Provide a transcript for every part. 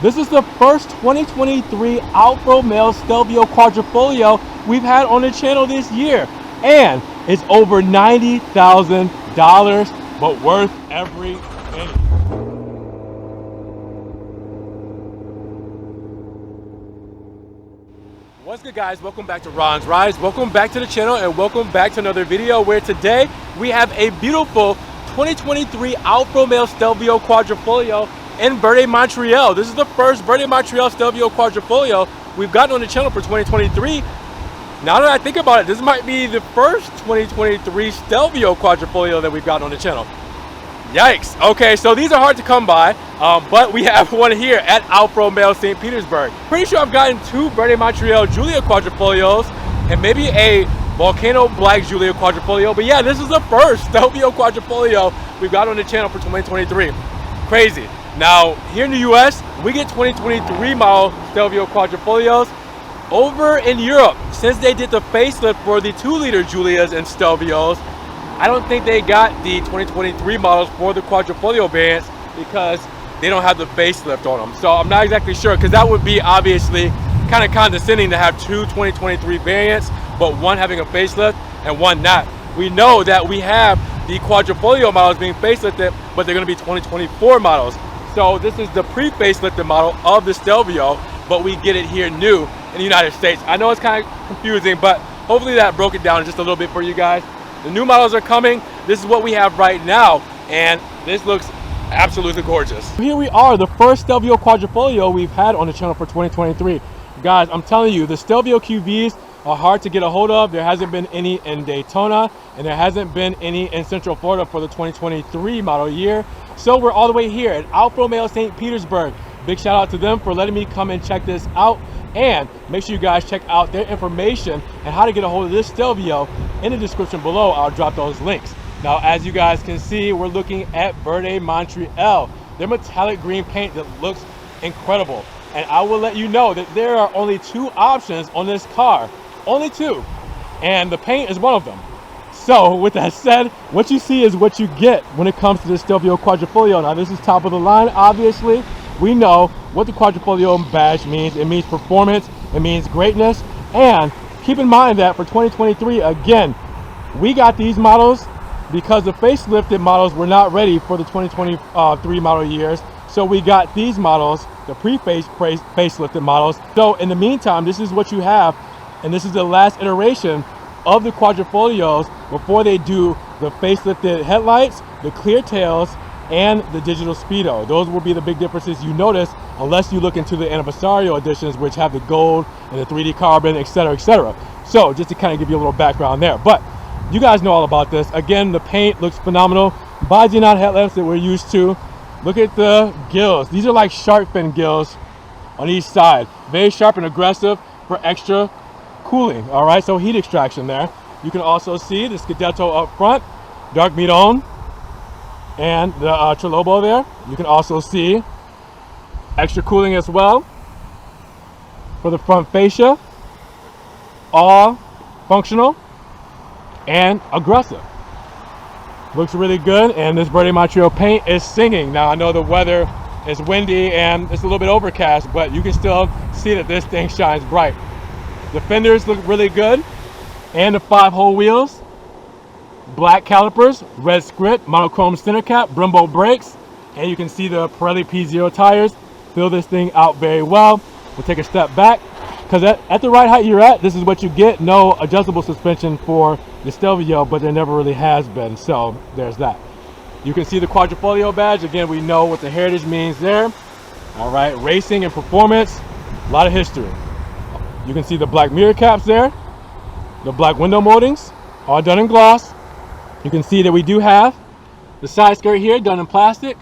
This is the first 2023 Alfa Romeo Stelvio Quadrifoglio we've had on the channel this year. And it's over $90,000, but worth every penny. What's good, guys? Welcome back to Ron's Rides. Welcome back to the channel and welcome back to another video where today we have a beautiful 2023 Alfa Romeo Stelvio Quadrifoglio in Verde Montreal. This is the first Verde Montreal Stelvio Quadrifoglio we've gotten on the channel for 2023. Now that I think about it, this might be the first 2023 Stelvio Quadrifoglio that we've gotten on the channel. Yikes. Okay, so these are hard to come by, but we have one here at Alfa Romeo St. Petersburg. Pretty sure I've gotten two Verde Montreal Giulia Quadrifoglios and maybe a Volcano Black Giulia Quadrifoglio, but yeah, this is the first Stelvio Quadrifoglio we've got on the channel for 2023. Crazy. Now, here in the US, we get 2023 model Stelvio Quadrifoglios. Over in Europe, since they did the facelift for the 2-liter Giulias and Stelvios, I don't think they got the 2023 models for the Quadrifoglio variants because they don't have the facelift on them. So I'm not exactly sure, because that would be obviously kind of condescending to have two 2023 variants, but one having a facelift and one not. We know that we have the Quadrifoglio models being facelifted, but they're going to be 2024 models. So this is the pre-facelifted model of the Stelvio, but we get it here new in the United States. I know it's kind of confusing, but hopefully that broke it down just a little bit for you guys. The new models are coming. This is what we have right now, and this looks absolutely gorgeous. Here we are, the first Stelvio Quadrifoglio we've had on the channel for 2023. Guys, I'm telling you, the Stelvio QVs are hard to get a hold of. There hasn't been any in Daytona, and there hasn't been any in Central Florida for the 2023 model year. So we're all the way here at Alfa Romeo St. Petersburg. Big shout out to them for letting me come and check this out. And make sure you guys check out their information and how to get a hold of this Stelvio in the description below. I'll drop those links. Now, as you guys can see, we're looking at Verde Montreal. Their metallic green paint that looks incredible. And I will let you know that there are only two options on this car. Only two. And the paint is one of them. So with that said, what you see is what you get when it comes to the Stelvio Quadrifoglio. Now, this is top of the line, obviously. We know what the Quadrifoglio badge means. It means performance, it means greatness. And keep in mind that for 2023, again, we got these models because the facelifted models were not ready for the 2023 model years. So we got these models, the facelifted models. So in the meantime, this is what you have, and this is the last iteration of the Quadrifoglios before they do the facelifted headlights, the clear tails, and the digital speedo. Those will be the big differences you notice, unless you look into the Anniversario editions, which have the gold and the 3D carbon, etc., etc. So just to kind of give you a little background there, but you guys know all about this. Again, the paint looks phenomenal. Body-on headlamps that we're used to. Look at the gills. These are like shark fin gills on each side. Very sharp and aggressive for extra cooling. All right, so heat extraction there. You can also see the Scudetto up front, dark midon, and the Trilobo there. You can also see extra cooling as well for the front fascia. All functional and aggressive. Looks really good, and this Verde Montreal paint is singing. Now, I know the weather is windy and it's a little bit overcast, but you can still see that this thing shines bright. The fenders look really good, and the 5-hole wheels. Black calipers, red script, monochrome center cap, Brembo brakes, and you can see the Pirelli P0 tires fill this thing out very well. We'll take a step back, because at the right height you're at, this is what you get. No adjustable suspension for the Stelvio, but there never really has been, so there's that. You can see the Quadrifoglio badge. Again, we know what the heritage means there. All right, racing and performance, a lot of history. You can see the black mirror caps there, the black window moldings, all done in gloss. You can see that we do have the side skirt here done in plastic.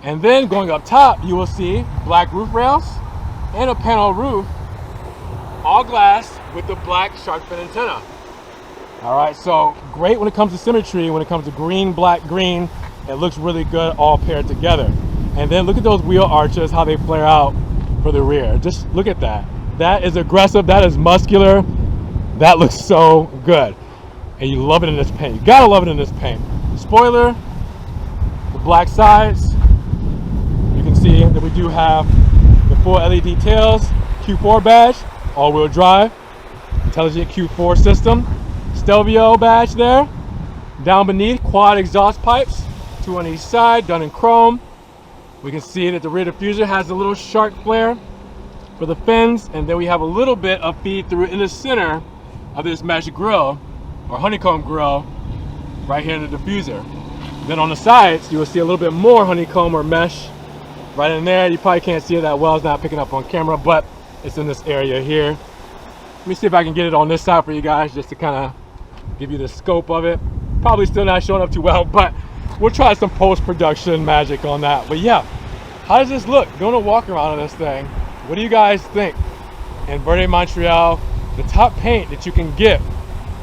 And then going up top, you will see black roof rails and a panel roof, all glass with the black shark fin antenna. All right, so great when it comes to symmetry. When it comes to green, black, green, it looks really good all paired together. And then look at those wheel arches, how they flare out for the rear. Just look at that. That is aggressive, that is muscular. That looks so good. And you love it in this paint. You gotta love it in this paint. Spoiler, the black sides. You can see that we we do have the full LED tails, Q4 badge, all-wheel drive, intelligent Q4 system, Stelvio badge there. Down beneath, quad exhaust pipes, 2 on each side, done in chrome. We can see that the rear diffuser has a little shark flare for the fins, and then we have a little bit of feed through in the center of this mesh grill, or honeycomb grill, right here in the diffuser. Then on the sides, you will see a little bit more honeycomb or mesh right in there. You probably can't see it that well, it's not picking up on camera, but it's in this area here. Let me see if I can get it on this side for you guys, just to kind of give you the scope of it. Probably still not showing up too well, but we'll try some post-production magic on that. But yeah, how does this look? Doing a walk around on this thing. What do you guys think? In Verde Montreal, the top paint that you can get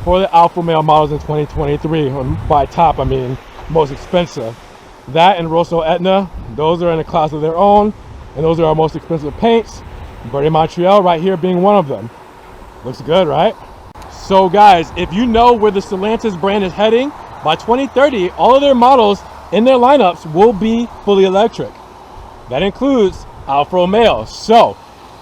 for the Alfa Romeo models in 2023, by top I mean most expensive. That and Rosso Etna, those are in a class of their own, and those are our most expensive paints. Verde Montreal right here being one of them. Looks good, right? So guys, if you know where the Stellantis brand is heading, by 2030, all of their models in their lineups will be fully electric. That includes Alfa Romeo. So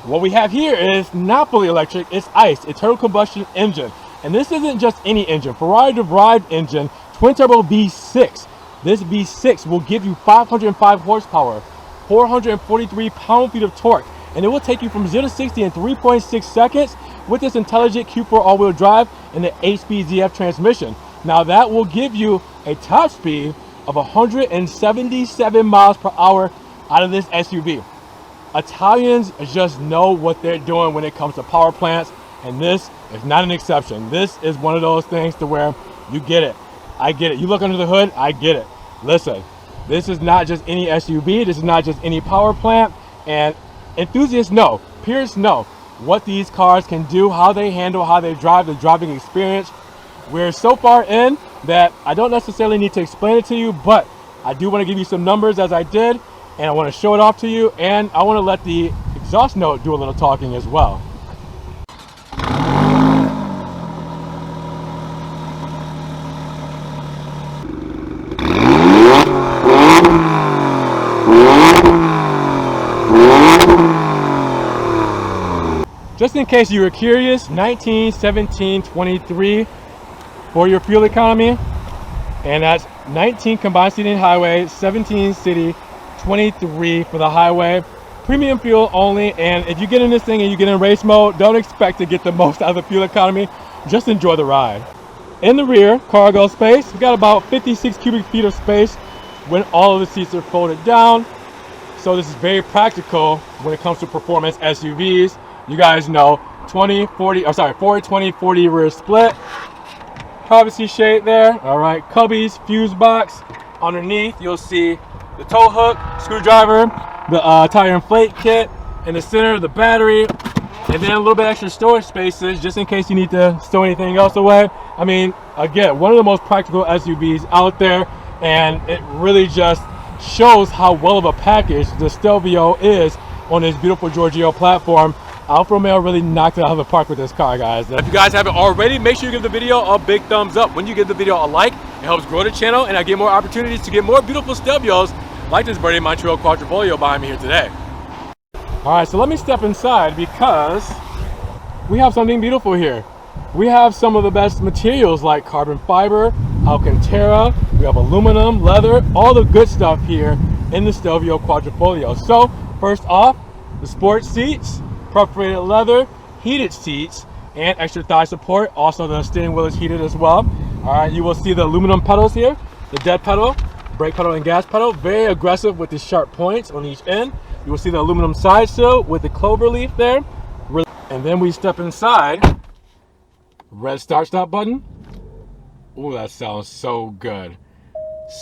what we have here is not fully electric, it's ICE, internal combustion engine. And this isn't just any engine, Ferrari derived engine, twin turbo V6. This V6 will give you 505 horsepower, 443 pound-feet of torque, and it will take you from 0 to 60 in 3.6 seconds with this intelligent Q4 all-wheel drive and the 8-speed ZF transmission. Now that will give you a top speed of 177 miles per hour out of this SUV. Italians just know what they're doing when it comes to power plants, and this is not an exception. This is one of those things to where you get it. I get it. You look under the hood, I get it. Listen, this is not just any SUV, this is not just any power plant, and enthusiasts know, peers know what these cars can do, how they handle, how they drive, the driving experience. We're so far in that I don't necessarily need to explain it to you, but I do want to give you some numbers as I did, and I want to show it off to you, and I want to let the exhaust note do a little talking as well. Just in case you were curious, 19, 17, 23 for your fuel economy, and that's 19 combined city and highway, 17 city, 23 for the highway. Premium fuel only, and if you get in this thing and you get in race mode, don't expect to get the most out of the fuel economy, just enjoy the ride. In the rear, cargo space, we got about 56 cubic feet of space when all of the seats are folded down. So this is very practical when it comes to performance SUVs. You guys know 40, 20, 40 rear split. Privacy shade there. All right, cubbies, fuse box. Underneath, you'll see the tow hook, screwdriver, the tire inflate kit. In the center, the battery, and then a little bit extra storage spaces just in case you need to store anything else away. I mean, again, one of the most practical SUVs out there, and it really just shows how well of a package the Stelvio is on this beautiful Giorgio platform. Alfa Romeo really knocked it out of the park with this car, guys. If you guys haven't already, make sure you give the video a big thumbs up. When you give the video a like, it helps grow the channel, and I get more opportunities to get more beautiful Stelvios like this Verde Montreal Quadrifoglio behind me here today. All right, so let me step inside because we have something beautiful here. We have some of the best materials like carbon fiber, Alcantara, we have aluminum, leather, all the good stuff here in the Stelvio Quadrifoglio. So first off, the sports seats, perforated leather, heated seats, and extra thigh support. Also the steering wheel is heated as well. All right, you will see the aluminum pedals here, the dead pedal, brake pedal, and gas pedal. Very aggressive with the sharp points on each end. You will see the aluminum side sill with the clover leaf there. And then we step inside, red start stop button. Oh, that sounds so good.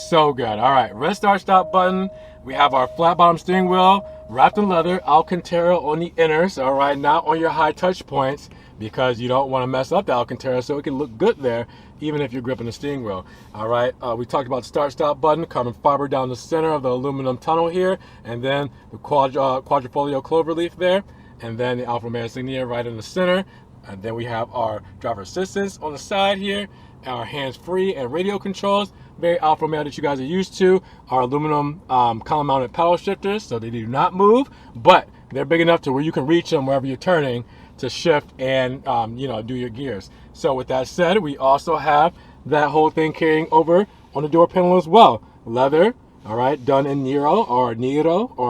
So good. All right, red start stop button. We have our flat bottom steering wheel, wrapped in leather, Alcantara on the inners, all right, not on your high touch points, because you don't want to mess up the Alcantara, so it can look good there, even if you're gripping the steering wheel. All right, we talked about the start-stop button, carbon fiber down the center of the aluminum tunnel here, and then the Quadrifoglio clover leaf there, and then the Alfa Romeo insignia right in the center. And then we have our driver assistance on the side here, our hands-free and radio controls, very Alfa Romeo that you guys are used to. Our aluminum column-mounted pedal shifters, so they do not move, but they're big enough to where you can reach them wherever you're turning to shift and do your gears. So with that said, we also have that whole thing carrying over on the door panel as well. Leather, all right, done in Nero or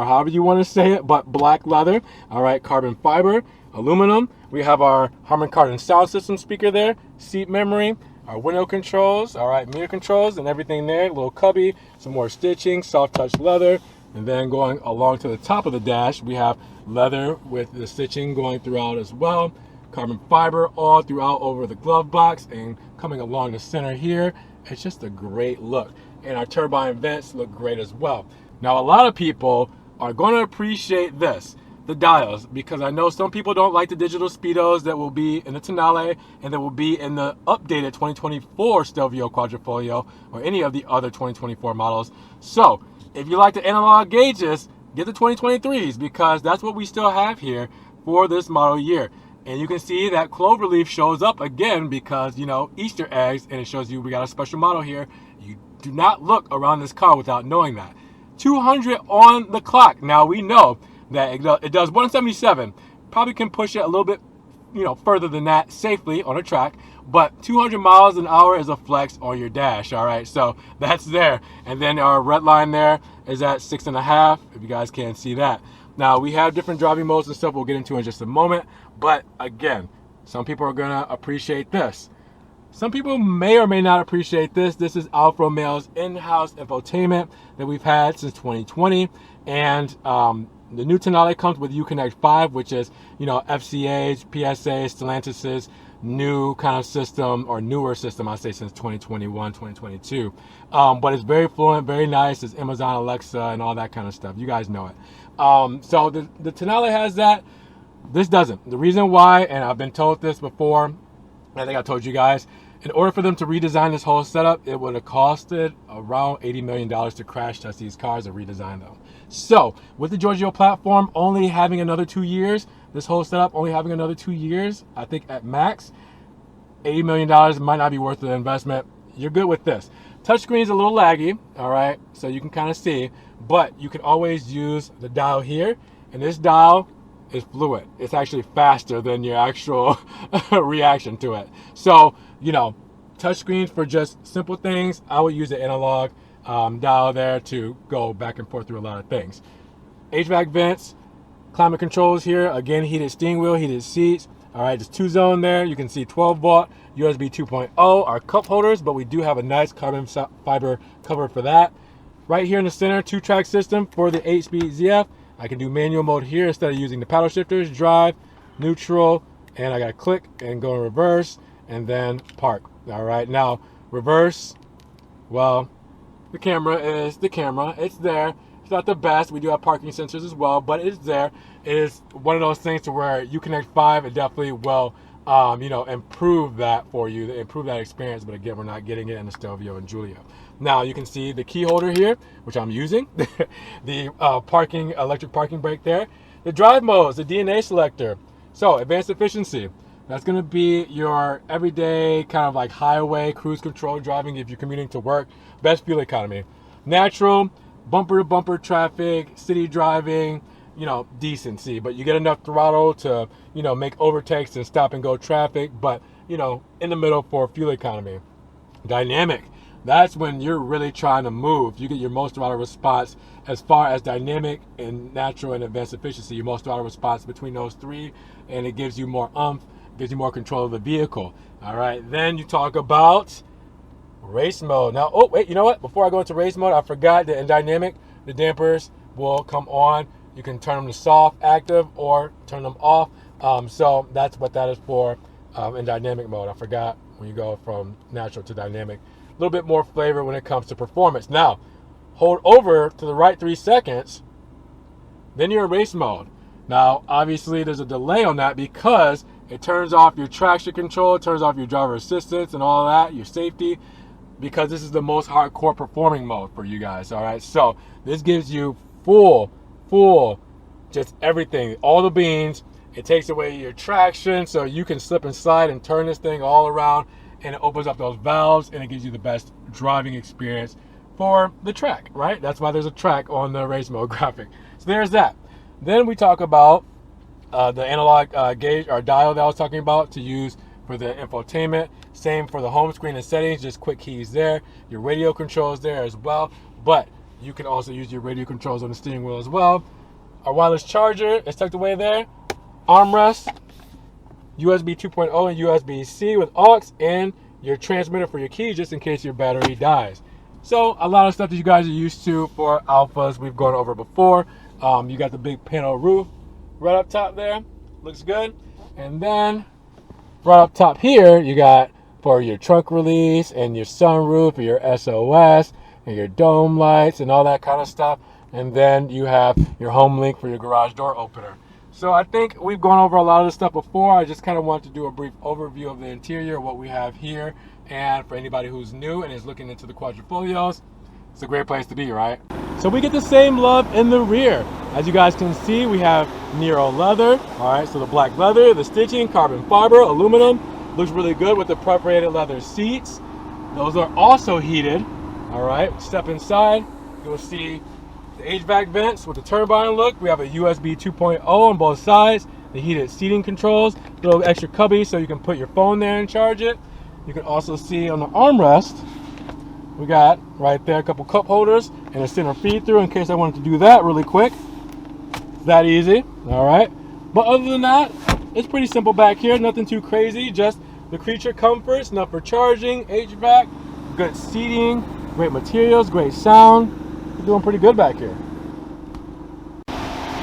however you want to say it, but black leather. All right, carbon fiber, aluminum. We have our Harman Kardon sound system speaker there, seat memory, our window controls, all right, mirror controls and everything there. Little cubby, some more stitching, soft touch leather. And then going along to the top of the dash, we have leather with the stitching going throughout as well. Carbon fiber all throughout over the glove box and coming along the center here. It's just a great look. And our turbine vents look great as well. Now, a lot of people are going to appreciate this, the dials, because I know some people don't like the digital speedos that will be in the Tonale and that will be in the updated 2024 Stelvio Quadrifoglio or any of the other 2024 models. So if you like the analog gauges, get the 2023s because that's what we still have here for this model year. And you can see that cloverleaf shows up again because, Easter eggs, and it shows you we got a special model here. You do not look around this car without knowing that. 200 on the clock. Now we know that it does 177. Probably can push it a little bit, further than that safely on a track. But 200 miles an hour is a flex on your dash, all right? So that's there. And then our red line there is at 6.5, if you guys can't see that. Now, we have different driving modes and stuff we'll get into in just a moment. But again, some people are going to appreciate this. Some people may or may not appreciate this. This is Alfa Romeo's in-house infotainment that we've had since 2020. And the new Tonale comes with Uconnect 5, which is, FCA's, PSA's, Stellantis's new kind of system, or newer system, I'd say since 2021, 2022. But it's very fluent, very nice. It's Amazon Alexa and all that kind of stuff. You guys know it. So the Tonale has that. This doesn't. The reason why, and I've been told this before, I think I told you guys, in order for them to redesign this whole setup, it would have costed around $80 million to crash test these cars and redesign them. So with the Giorgio platform only having another 2 years, this whole setup only having another 2 years, I think at max, $80 million might not be worth the investment. You're good with this. Touchscreen is a little laggy, all right, so you can kind of see, but you can always use the dial here, and this dial is fluid. It's actually faster than your actual reaction to it. So, touchscreens for just simple things, I would use the analog dial there to go back and forth through a lot of things. HVAC vents, climate controls here, again, heated steering wheel, heated seats. All right, there's 2-zone there. You can see 12 volt, USB 2.0, our cup holders, but we do have a nice carbon fiber cover for that. Right here in the center, 2-track system for the 8-speed ZF. I can do manual mode here instead of using the paddle shifters, drive, neutral, and I got to click and go in reverse and then park. All right, now reverse, well, the camera is the camera. It's there. It's not the best. We do have parking sensors as well, but it's there. It is one of those things to where Uconnect 5, it definitely will, improve that for you, improve that experience. But again, we're not getting it in the Stelvio and Giulia. Now you can see the key holder here, which I'm using, the electric parking brake there, the drive modes, the DNA selector. So advanced efficiency. That's going to be your everyday kind of like highway cruise control driving if you're commuting to work. Best fuel economy. Natural, bumper to bumper traffic, city driving, decency. But you get enough throttle to, make overtakes and stop and go traffic. But, in the middle for fuel economy. Dynamic. That's when you're really trying to move. You get your most throttle response as far as dynamic and natural and advanced efficiency. Your most throttle response between those three. And it gives you more oomph. Gives you more control of the vehicle. All right, then you talk about race mode. Now, oh wait, you know what? Before I go into race mode, I forgot that in dynamic, the dampers will come on. You can turn them to soft, active, or turn them off. So that's what that is for in dynamic mode. I forgot when you go from natural to dynamic. A little bit more flavor when it comes to performance. Now, hold over to the right 3 seconds, then you're in race mode. Now, obviously, there's a delay on that because it turns off your traction control, it turns off your driver assistance and all that, your safety, because this is the most hardcore performing mode for you guys, all right? So this gives you full, just everything, all the beans. It takes away your traction, so you can slip and slide and turn this thing all around and it opens up those valves and it gives you the best driving experience for the track, right? That's why there's a track on the race mode graphic. So there's that. Then we talk about the analog gauge or dial that I was talking about to use for the infotainment. Same for the home screen and settings, just quick keys there. Your radio controls there as well, but you can also use your radio controls on the steering wheel as well. Our wireless charger is tucked away there. Armrest, USB 2.0 and USB-C with aux, and your transmitter for your keys just in case your battery dies. So a lot of stuff that you guys are used to for Alphas we've gone over before. You got the big panel roof right up top there, looks good. And then right up top here you got for your trunk release and your sunroof, or your SOS and your dome lights and all that kind of stuff. And then you have your home link for your garage door opener. So I think we've gone over a lot of this stuff before. I just kind of want to do a brief overview of the interior, what we have here. And for anybody who's new and is looking into the Quadrifolios, it's a great place to be, right? So we get the same love in the rear. As you guys can see, we have Nero leather. All right, so the black leather, the stitching, carbon fiber, aluminum. Looks really good with the perforated leather seats. Those are also heated. All right, step inside, you'll see the HVAC vents with the turbine look. We have a USB 2.0 on both sides, the heated seating controls, little extra cubby so you can put your phone there and charge it. You can also see on the armrest, we got right there a couple cup holders and a center feed through in case I wanted to do that really quick. It's that easy, all right? But other than that, it's pretty simple back here, nothing too crazy, just the creature comforts, enough for charging, HVAC, good seating, great materials, great sound. We're doing pretty good back here.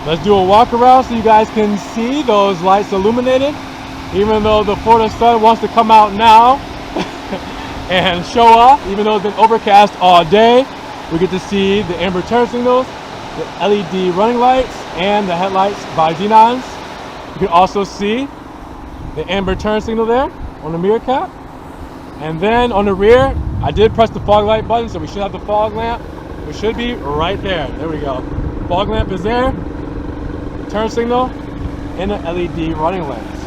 Let's do a walk around so you guys can see those lights illuminated. Even though the Florida sun wants to come out now and show off, even though it's been overcast all day, we get to see the amber turn signals, the LED running lights, and the headlights by Xenons. You can also see the amber turn signal there on the mirror cap. And then on the rear, I did press the fog light button, so we should have the fog lamp. It should be right there. There we go. Fog lamp is there, turn signal, and the LED running lights.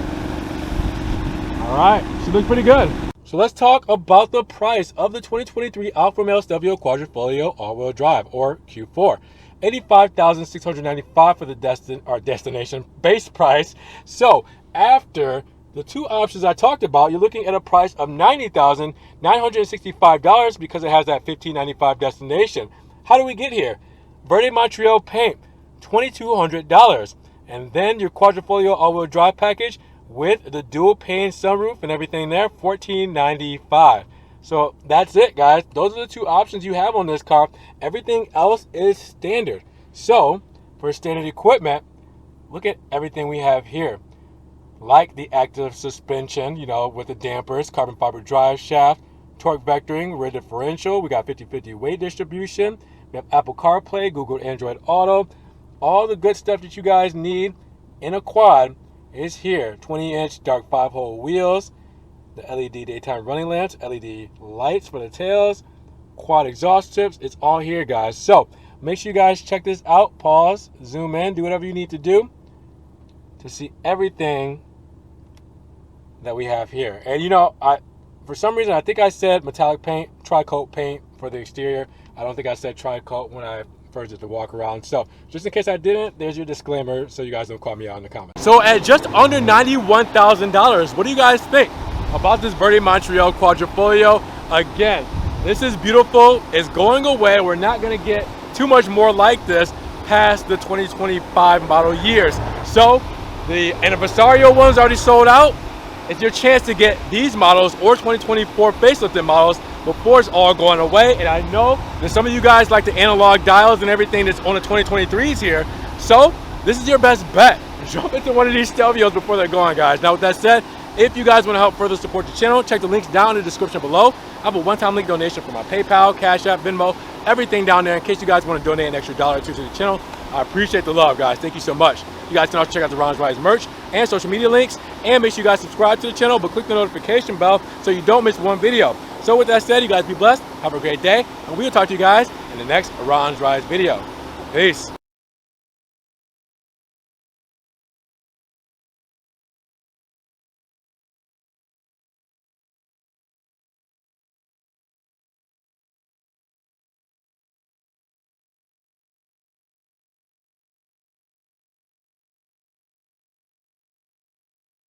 All right, she looks pretty good. So let's talk about the price of the 2023 Alfa Romeo Stelvio Quadrifoglio all-wheel drive, or Q4. $85,695 for the destination base price. So after the two options I talked about, you're looking at a price of $90,965 because it has that $1,595 destination. How do we get here? Verde Montreal paint, $2,200. And then your Quadrifoglio all-wheel drive package with the dual pane sunroof and everything there, $1,495. So that's it, guys. Those are the two options you have on this car. Everything else is standard. So for standard equipment, look at everything we have here. Like the active suspension, you know, with the dampers, carbon fiber drive shaft, torque vectoring, rear differential. We got 50/50 weight distribution. We have Apple CarPlay, Google Android Auto. All the good stuff that you guys need in a quad is here. 20-inch dark 5-hole wheels, the LED daytime running lamps, LED lights for the tails, quad exhaust tips. It's all here, guys. So make sure you guys check this out. Pause, zoom in, do whatever you need to do to see everything that we have here. And you know, for some reason I think I said metallic paint, tri-coat paint for the exterior. I don't think I said tri-coat when I first did the walk around. So just in case I didn't, there's your disclaimer so you guys don't call me out in the comments. So at just under $91,000, what do you guys think about this Verde Montreal Quadrifoglio? Again, this is beautiful. It's going away. We're not going to get too much more like this past the 2025 model years. So the Anniversario one's already sold out. It's your chance to get these models or 2024 facelifted models before it's all going away. And I know that some of you guys like the analog dials and everything that's on the 2023s here. So this is your best bet. Jump into one of these Stelvios before they're gone, guys. Now with that said, if you guys want to help further support the channel, check the links down in the description below. I have a one-time link donation for my PayPal, Cash App, Venmo, everything down there in case you guys want to donate an extra $1 or $2 to the channel. I appreciate the love, guys. Thank you so much. You guys can also check out the Ron's Rise merch and social media links, and make sure you guys subscribe to the channel, but click the notification bell so you don't miss one video. So with that said, you guys be blessed, have a great day, and we'll talk to you guys in the next Ron's Rise video. Peace.